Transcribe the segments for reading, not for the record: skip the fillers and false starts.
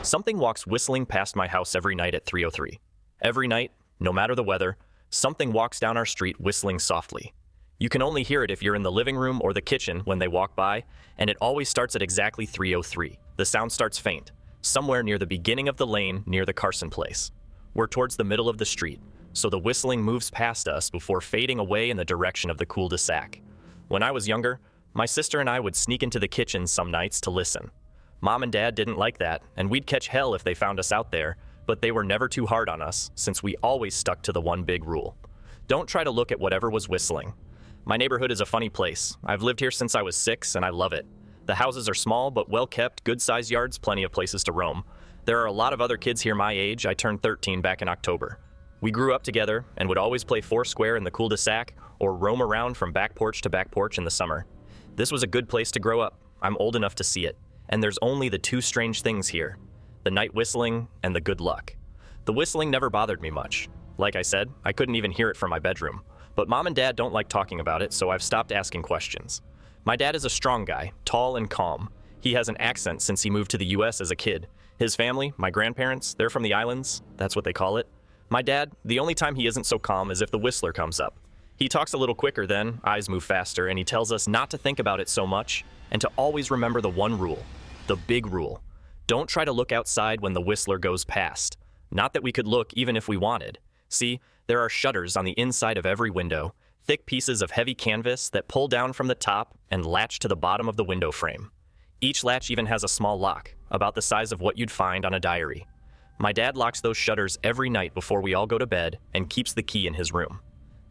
Something walks whistling past my house every night at 3:03. Every night, no matter the weather, something walks down our street whistling softly. You can only hear it if you're in the living room or the kitchen when they walk by, and it always starts at exactly 3:03. The sound starts faint, somewhere near the beginning of the lane near the Carson place. We're towards the middle of the street, so the whistling moves past us before fading away in the direction of the cul-de-sac. When I was younger, my sister and I would sneak into the kitchen some nights to listen. Mom and Dad didn't like that, and we'd catch hell if they found us out there, but they were never too hard on us, since we always stuck to the one big rule. Don't try to look at whatever was whistling. My neighborhood is a funny place. I've lived here since I was 6, and I love it. The houses are small but well-kept, good-sized yards, plenty of places to roam. There are a lot of other kids here my age. I turned 13 back in October. We grew up together and would always play foursquare in the cul-de-sac or roam around from back porch to back porch in the summer. This was a good place to grow up. I'm old enough to see it. And there's only the two strange things here: the night whistling and the good luck. The whistling never bothered me much. Like I said, I couldn't even hear it from my bedroom. But Mom and Dad don't like talking about it, so I've stopped asking questions. My dad is a strong guy, tall and calm. He has an accent since he moved to the US as a kid. His family, my grandparents, they're from the islands, that's what they call it. My dad, the only time he isn't so calm is if the whistler comes up. He talks a little quicker then, eyes move faster, and he tells us not to think about it so much and to always remember the one rule, the big rule. Don't try to look outside when the whistler goes past. Not that we could look even if we wanted. See, there are shutters on the inside of every window, thick pieces of heavy canvas that pull down from the top and latch to the bottom of the window frame. Each latch even has a small lock, about the size of what you'd find on a diary. My dad locks those shutters every night before we all go to bed and keeps the key in his room.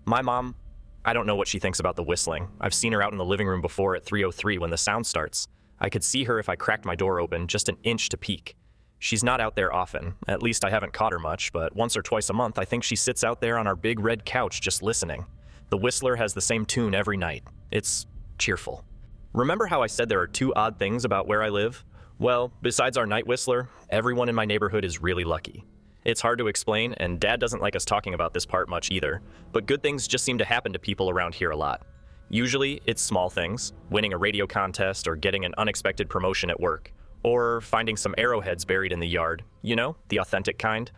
My mom, I don't know what she thinks about the whistling. I've seen her out in the living room before at 3:03 when the sound starts. I could see her if I cracked my door open just an inch to peek. She's not out there often, at least I haven't caught her much, but once or twice a month I think she sits out there on our big red couch just listening. The whistler has the same tune every night. It's cheerful. Remember how I said there are two odd things about where I live? Well, besides our night whistler, everyone in my neighborhood is really lucky. It's hard to explain, and Dad doesn't like us talking about this part much either, but good things just seem to happen to people around here a lot. Usually, it's small things, winning a radio contest or getting an unexpected promotion at work, or finding some arrowheads buried in the yard, you know, the authentic kind.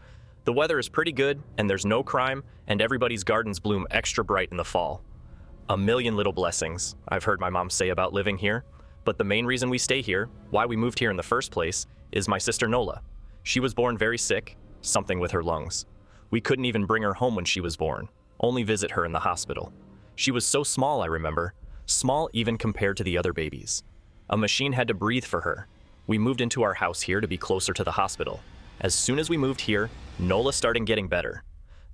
The weather is pretty good, and there's no crime, and everybody's gardens bloom extra bright in the fall. A million little blessings, I've heard my mom say about living here, but the main reason we stay here, why we moved here in the first place, is my sister Nola. She was born very sick, something with her lungs. We couldn't even bring her home when she was born, only visit her in the hospital. She was so small, I remember, small even compared to the other babies. A machine had to breathe for her. We moved into our house here to be closer to the hospital. As soon as we moved here, Nola started getting better.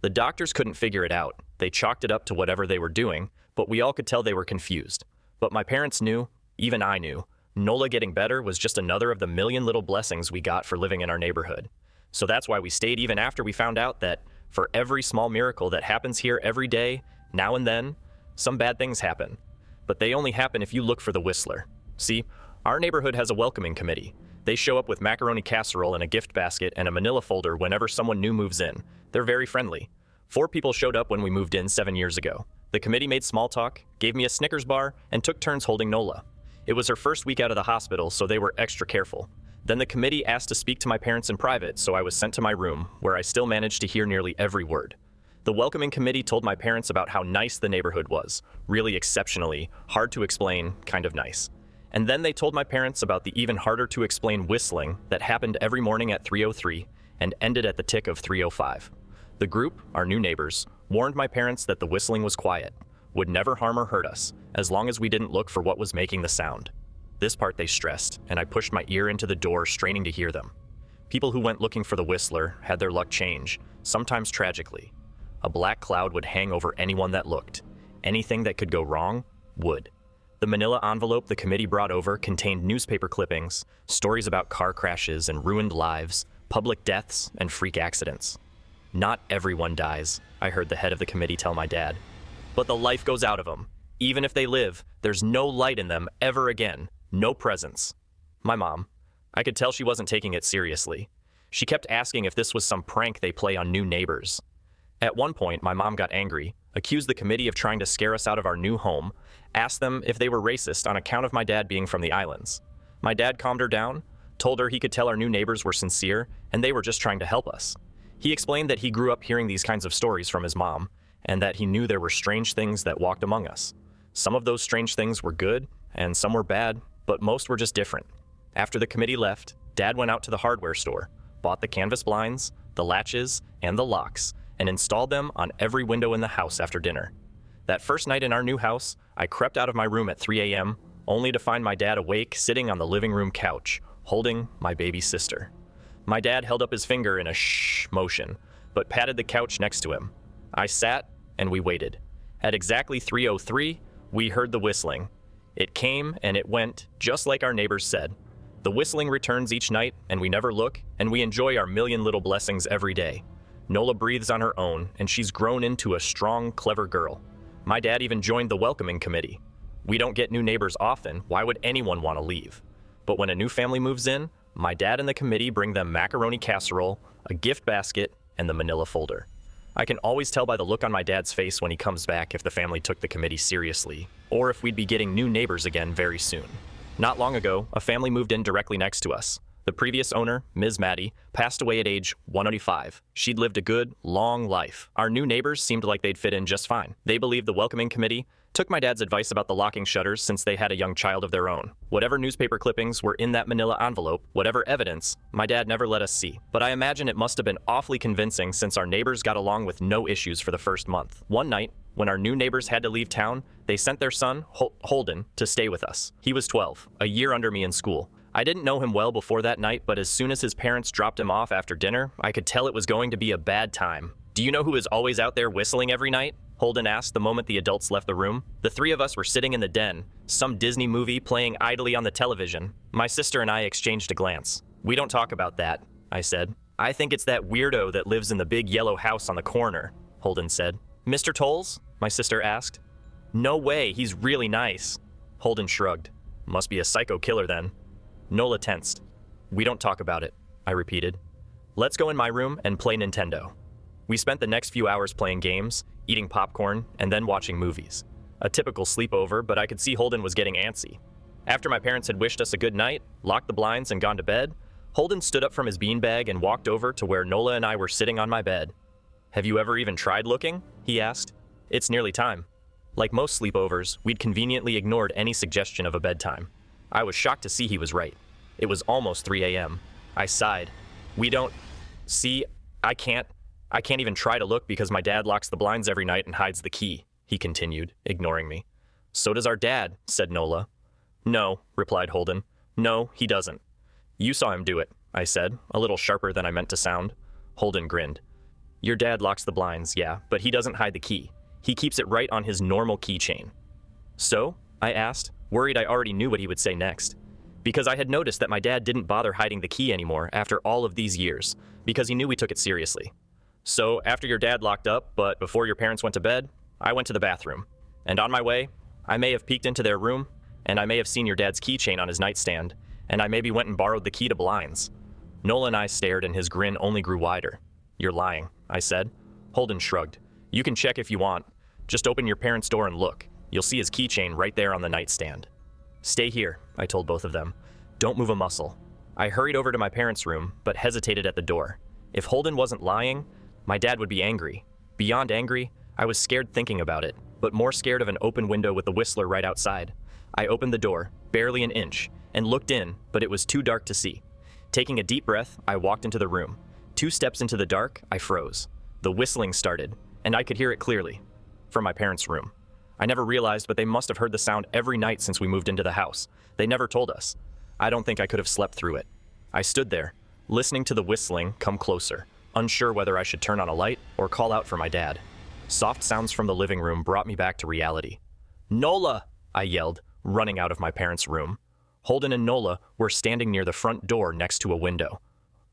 The doctors couldn't figure it out. They chalked it up to whatever they were doing, but we all could tell they were confused. But my parents knew, even I knew, Nola getting better was just another of the million little blessings we got for living in our neighborhood. So that's why we stayed even after we found out that for every small miracle that happens here every day, now and then, some bad things happen. But they only happen if you look for the whistler. See, our neighborhood has a welcoming committee. They show up with macaroni casserole and a gift basket and a manila folder whenever someone new moves in. They're very friendly. 4 people showed up when we moved in 7 years ago. The committee made small talk, gave me a Snickers bar, and took turns holding Nola. It was her first week out of the hospital, so they were extra careful. Then the committee asked to speak to my parents in private, so I was sent to my room, where I still managed to hear nearly every word. The welcoming committee told my parents about how nice the neighborhood was, really exceptionally, hard to explain, kind of nice. And then they told my parents about the even harder to explain whistling that happened every morning at 3:03 and ended at the tick of 3:05. The group, our new neighbors, warned my parents that the whistling was quiet, would never harm or hurt us, as long as we didn't look for what was making the sound. This part they stressed, and I pushed my ear into the door, straining to hear them. People who went looking for the whistler had their luck change, sometimes tragically. A black cloud would hang over anyone that looked. Anything that could go wrong would. The manila envelope the committee brought over contained newspaper clippings, stories about car crashes and ruined lives, public deaths, and freak accidents. Not everyone dies, I heard the head of the committee tell my dad. But the life goes out of them. Even if they live, there's no light in them ever again. No presence. My mom. I could tell she wasn't taking it seriously. She kept asking if this was some prank they play on new neighbors. At one point, my mom got angry, accused the committee of trying to scare us out of our new home, asked them if they were racist on account of my dad being from the islands. My dad calmed her down, told her he could tell our new neighbors were sincere and they were just trying to help us. He explained that he grew up hearing these kinds of stories from his mom and that he knew there were strange things that walked among us. Some of those strange things were good and some were bad, but most were just different. After the committee left, Dad went out to the hardware store, bought the canvas blinds, the latches, and the locks, and installed them on every window in the house after dinner. That first night in our new house, I crept out of my room at 3 a.m., only to find my dad awake sitting on the living room couch, holding my baby sister. My dad held up his finger in a shh motion, but patted the couch next to him. I sat, and we waited. At exactly 3:03, we heard the whistling. It came and it went, just like our neighbors said. The whistling returns each night, and we never look, and we enjoy our million little blessings every day. Nola breathes on her own, and she's grown into a strong, clever girl. My dad even joined the welcoming committee. We don't get new neighbors often. Why would anyone want to leave? But when a new family moves in, my dad and the committee bring them macaroni casserole, a gift basket, and the manila folder. I can always tell by the look on my dad's face when he comes back if the family took the committee seriously, or if we'd be getting new neighbors again very soon. Not long ago, a family moved in directly next to us. The previous owner, Ms. Maddie, passed away at age 185. She'd lived a good, long life. Our new neighbors seemed like they'd fit in just fine. They believed the welcoming committee, took my dad's advice about the locking shutters since they had a young child of their own. Whatever newspaper clippings were in that manila envelope, whatever evidence, my dad never let us see. But I imagine it must have been awfully convincing since our neighbors got along with no issues for the first month. One night, when our new neighbors had to leave town, they sent their son, Holden, to stay with us. He was 12, a year under me in school. I didn't know him well before that night, but as soon as his parents dropped him off after dinner, I could tell it was going to be a bad time. "Do you know who is always out there whistling every night?" Holden asked the moment the adults left the room. The three of us were sitting in the den, some Disney movie playing idly on the television. My sister and I exchanged a glance. "We don't talk about that," I said. "I think it's that weirdo that lives in the big yellow house on the corner," Holden said. "Mr. Tolles?" my sister asked. "No way, he's really nice." Holden shrugged. "Must be a psycho killer then." Nola tensed. "We don't talk about it," I repeated. "Let's go in my room and play Nintendo." We spent the next few hours playing games, eating popcorn, and then watching movies. A typical sleepover, but I could see Holden was getting antsy. After my parents had wished us a good night, locked the blinds, and gone to bed, Holden stood up from his beanbag and walked over to where Nola and I were sitting on my bed. "Have you ever even tried looking?" he asked. "It's nearly time." Like most sleepovers, we'd conveniently ignored any suggestion of a bedtime. I was shocked to see he was right. It was almost 3 a.m. I sighed. "We don't... See, I can't even try to look because my dad locks the blinds every night and hides the key," he continued, ignoring me. "So does our dad," said Nola. "No," replied Holden. "No, he doesn't." "You saw him do it," I said, a little sharper than I meant to sound. Holden grinned. "Your dad locks the blinds, yeah, but he doesn't hide the key. He keeps it right on his normal keychain." "So?" I asked, worried I already knew what he would say next. Because I had noticed that my dad didn't bother hiding the key anymore after all of these years, because he knew we took it seriously. "So, after your dad locked up, but before your parents went to bed, I went to the bathroom. And on my way, I may have peeked into their room, and I may have seen your dad's keychain on his nightstand, and I maybe went and borrowed the key to blinds." Nola and I stared, and his grin only grew wider. "You're lying," I said. Holden shrugged. "You can check if you want. Just open your parents' door and look. You'll see his keychain right there on the nightstand." "Stay here," I told both of them. "Don't move a muscle." I hurried over to my parents' room, but hesitated at the door. If Holden wasn't lying, my dad would be angry. Beyond angry, I was scared thinking about it, but more scared of an open window with the whistler right outside. I opened the door, barely an inch, and looked in, but it was too dark to see. Taking a deep breath, I walked into the room. 2 steps into the dark, I froze. The whistling started, and I could hear it clearly. From my parents' room. I never realized, but they must have heard the sound every night since we moved into the house. They never told us. I don't think I could have slept through it. I stood there, listening to the whistling come closer, unsure whether I should turn on a light or call out for my dad. Soft sounds from the living room brought me back to reality. "Nola!" I yelled, running out of my parents' room. Holden and Nola were standing near the front door next to a window.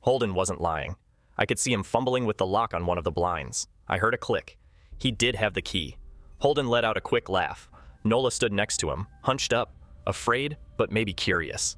Holden wasn't lying. I could see him fumbling with the lock on one of the blinds. I heard a click. He did have the key. Holden let out a quick laugh. Nola stood next to him, hunched up, afraid, but maybe curious.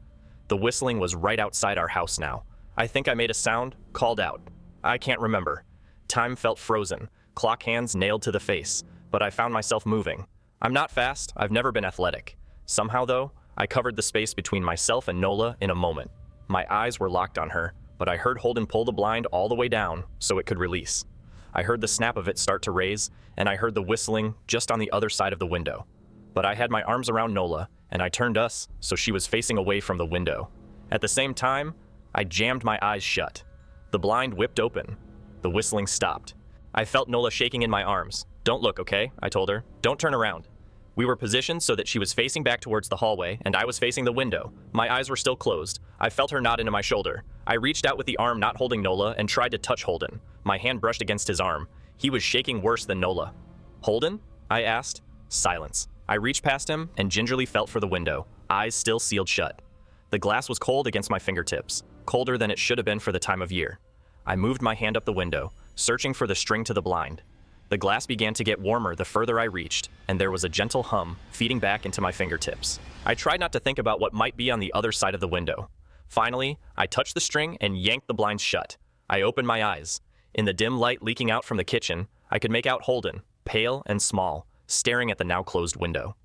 The whistling was right outside our house now. I think I made a sound, called out. I can't remember. Time felt frozen, clock hands nailed to the face, but I found myself moving. I'm not fast, I've never been athletic. Somehow, though, I covered the space between myself and Nola in a moment. My eyes were locked on her, but I heard Holden pull the blind all the way down so it could release. I heard the snap of it start to raise, and I heard the whistling just on the other side of the window. But I had my arms around Nola, and I turned us so she was facing away from the window. At the same time, I jammed my eyes shut. The blind whipped open. The whistling stopped. I felt Nola shaking in my arms. "Don't look, okay?" I told her. "Don't turn around." We were positioned so that she was facing back towards the hallway, and I was facing the window. My eyes were still closed. I felt her nod into my shoulder. I reached out with the arm not holding Nola and tried to touch Holden. My hand brushed against his arm. He was shaking worse than Nola. "Holden?" I asked. Silence. I reached past him and gingerly felt for the window, eyes still sealed shut. The glass was cold against my fingertips, colder than it should have been for the time of year. I moved my hand up the window, searching for the string to the blind. The glass began to get warmer the further I reached, and there was a gentle hum feeding back into my fingertips. I tried not to think about what might be on the other side of the window. Finally, I touched the string and yanked the blinds shut. I opened my eyes. In the dim light leaking out from the kitchen, I could make out Holden, pale and small, staring at the now closed window.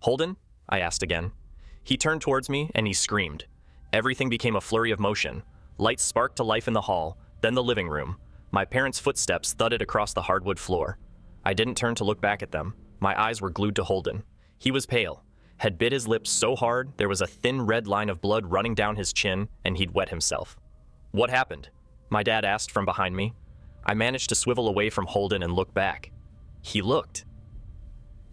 "Holden?" I asked again. He turned towards me and he screamed. Everything became a flurry of motion. Lights sparked to life in the hall, then the living room. My parents' footsteps thudded across the hardwood floor. I didn't turn to look back at them. My eyes were glued to Holden. He was pale, had bit his lips so hard there was a thin red line of blood running down his chin, and he'd wet himself. "What happened?" my dad asked from behind me. I managed to swivel away from Holden and look back. He looked.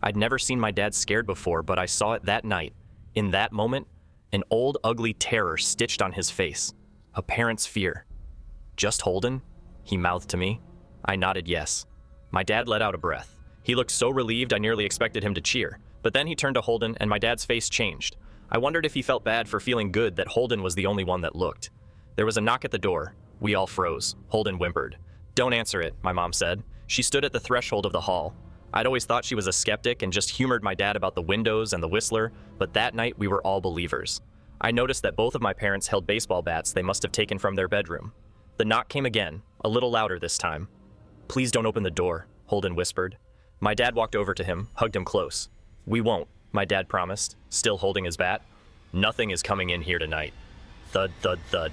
I'd never seen my dad scared before, but I saw it that night. In that moment, an old, ugly terror stitched on his face. A parent's fear. "Just Holden?" he mouthed to me. I nodded yes. My dad let out a breath. He looked so relieved I nearly expected him to cheer, but then he turned to Holden and my dad's face changed. I wondered if he felt bad for feeling good that Holden was the only one that looked. There was a knock at the door. We all froze. Holden whimpered. "Don't answer it," my mom said. She stood at the threshold of the hall. I'd always thought she was a skeptic and just humored my dad about the windows and the whistler, but that night we were all believers. I noticed that both of my parents held baseball bats they must have taken from their bedroom. The knock came again, a little louder this time. "Please don't open the door," Holden whispered. My dad walked over to him, hugged him close. "We won't," my dad promised, still holding his bat. "Nothing is coming in here tonight." Thud, thud, thud.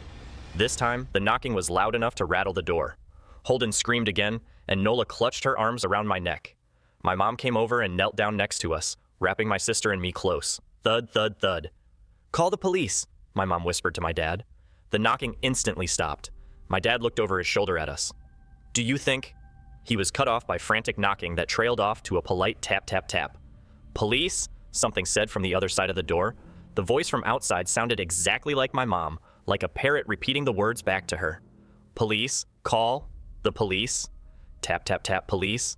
This time, the knocking was loud enough to rattle the door. Holden screamed again, and Nola clutched her arms around my neck. My mom came over and knelt down next to us, wrapping my sister and me close. Thud, thud, thud. "Call the police," my mom whispered to my dad. The knocking instantly stopped. My dad looked over his shoulder at us. "Do you think—" He was cut off by frantic knocking that trailed off to a polite tap, tap, tap. "Police?" something said from the other side of the door. The voice from outside sounded exactly like my mom, like a parrot repeating the words back to her. "Police? Call? The police?" Tap, tap, tap, police.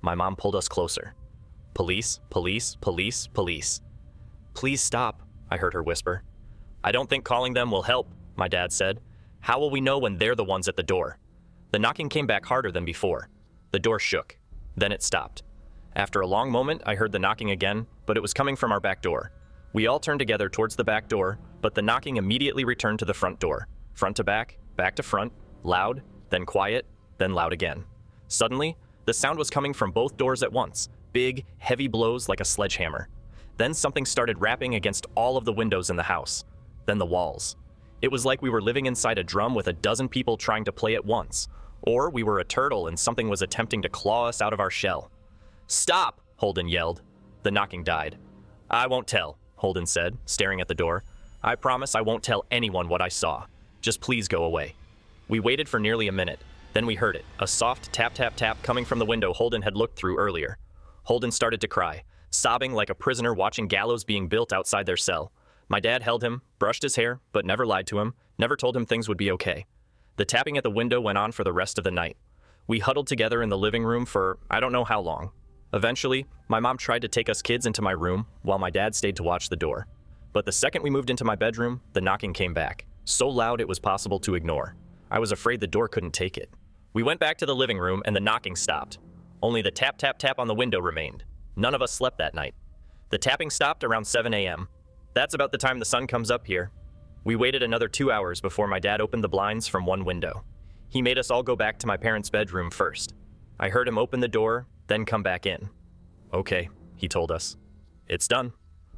My mom pulled us closer. "Police, police, police, police." "Please stop," I heard her whisper. "I don't think calling them will help," my dad said. "How will we know when they're the ones at the door?" The knocking came back harder than before. The door shook. Then it stopped. After a long moment, I heard the knocking again, but it was coming from our back door. We all turned together towards the back door, but the knocking immediately returned to the front door. Front to back to front, loud, then quiet, then loud again. Suddenly, the sound was coming from both doors at once, big, heavy blows like a sledgehammer. Then something started rapping against all of the windows in the house. Then the walls. It was like we were living inside a drum with a dozen people trying to play at once. Or we were a turtle and something was attempting to claw us out of our shell. "Stop!" Holden yelled. The knocking died. "I won't tell," Holden said, staring at the door. "I promise I won't tell anyone what I saw. Just please go away." We waited for nearly a minute. Then we heard it, a soft tap, tap, tap coming from the window Holden had looked through earlier. Holden started to cry, sobbing like a prisoner watching gallows being built outside their cell. My dad held him, brushed his hair, but never lied to him, never told him things would be okay. The tapping at the window went on for the rest of the night. We huddled together in the living room for I don't know how long. Eventually, my mom tried to take us kids into my room while my dad stayed to watch the door. But the second we moved into my bedroom, the knocking came back, so loud it was possible to ignore. I was afraid the door couldn't take it. We went back to the living room and the knocking stopped. Only the tap, tap, tap on the window remained. None of us slept that night. The tapping stopped around 7 a.m. That's about the time the sun comes up here. We waited another 2 hours before my dad opened the blinds from one window. He made us all go back to my parents' bedroom first. I heard him open the door, then come back in. "Okay," he told us. "It's done."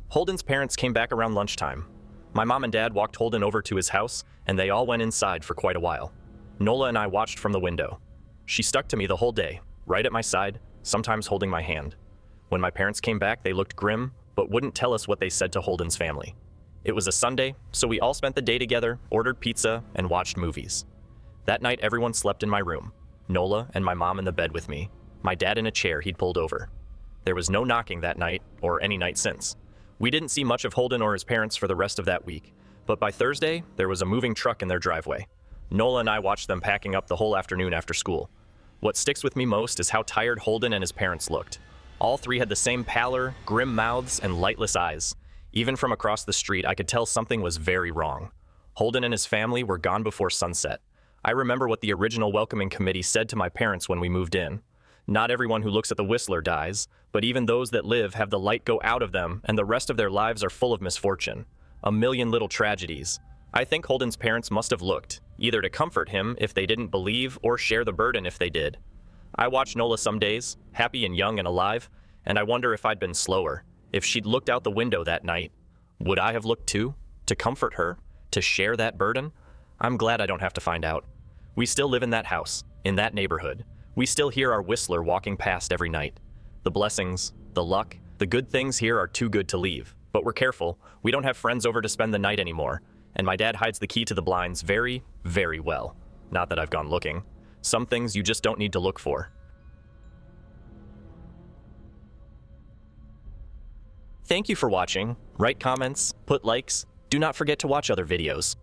Holden's parents came back around lunchtime. My mom and dad walked Holden over to his house, and they all went inside for quite a while. Nola and I watched from the window. She stuck to me the whole day, right at my side, sometimes holding my hand. When my parents came back, they looked grim, but wouldn't tell us what they said to Holden's family. It was a Sunday, so we all spent the day together, ordered pizza, and watched movies. That night, everyone slept in my room. Nola and my mom in the bed with me, my dad in a chair he'd pulled over. There was no knocking that night, or any night since. We didn't see much of Holden or his parents for the rest of that week, but by Thursday, there was a moving truck in their driveway. Nola and I watched them packing up the whole afternoon after school. What sticks with me most is how tired Holden and his parents looked. All three had the same pallor, grim mouths, and lightless eyes. Even from across the street, I could tell something was very wrong. Holden and his family were gone before sunset. I remember what the original welcoming committee said to my parents when we moved in. Not everyone who looks at the Whistler dies, but even those that live have the light go out of them, and the rest of their lives are full of misfortune. A million little tragedies. I think Holden's parents must have looked, either to comfort him if they didn't believe or share the burden if they did. I watch Nola some days, happy and young and alive, and I wonder if I'd been slower. If she'd looked out the window that night, would I have looked too? To comfort her? To share that burden? I'm glad I don't have to find out. We still live in that house, in that neighborhood. We still hear our Whistler walking past every night. The blessings, the luck, the good things here are too good to leave. But we're careful. We don't have friends over to spend the night anymore. And my dad hides the key to the blinds very, very well. Not that I've gone looking. Some things you just don't need to look for. Thank you for watching. Write comments, put likes. Do not forget to watch other videos.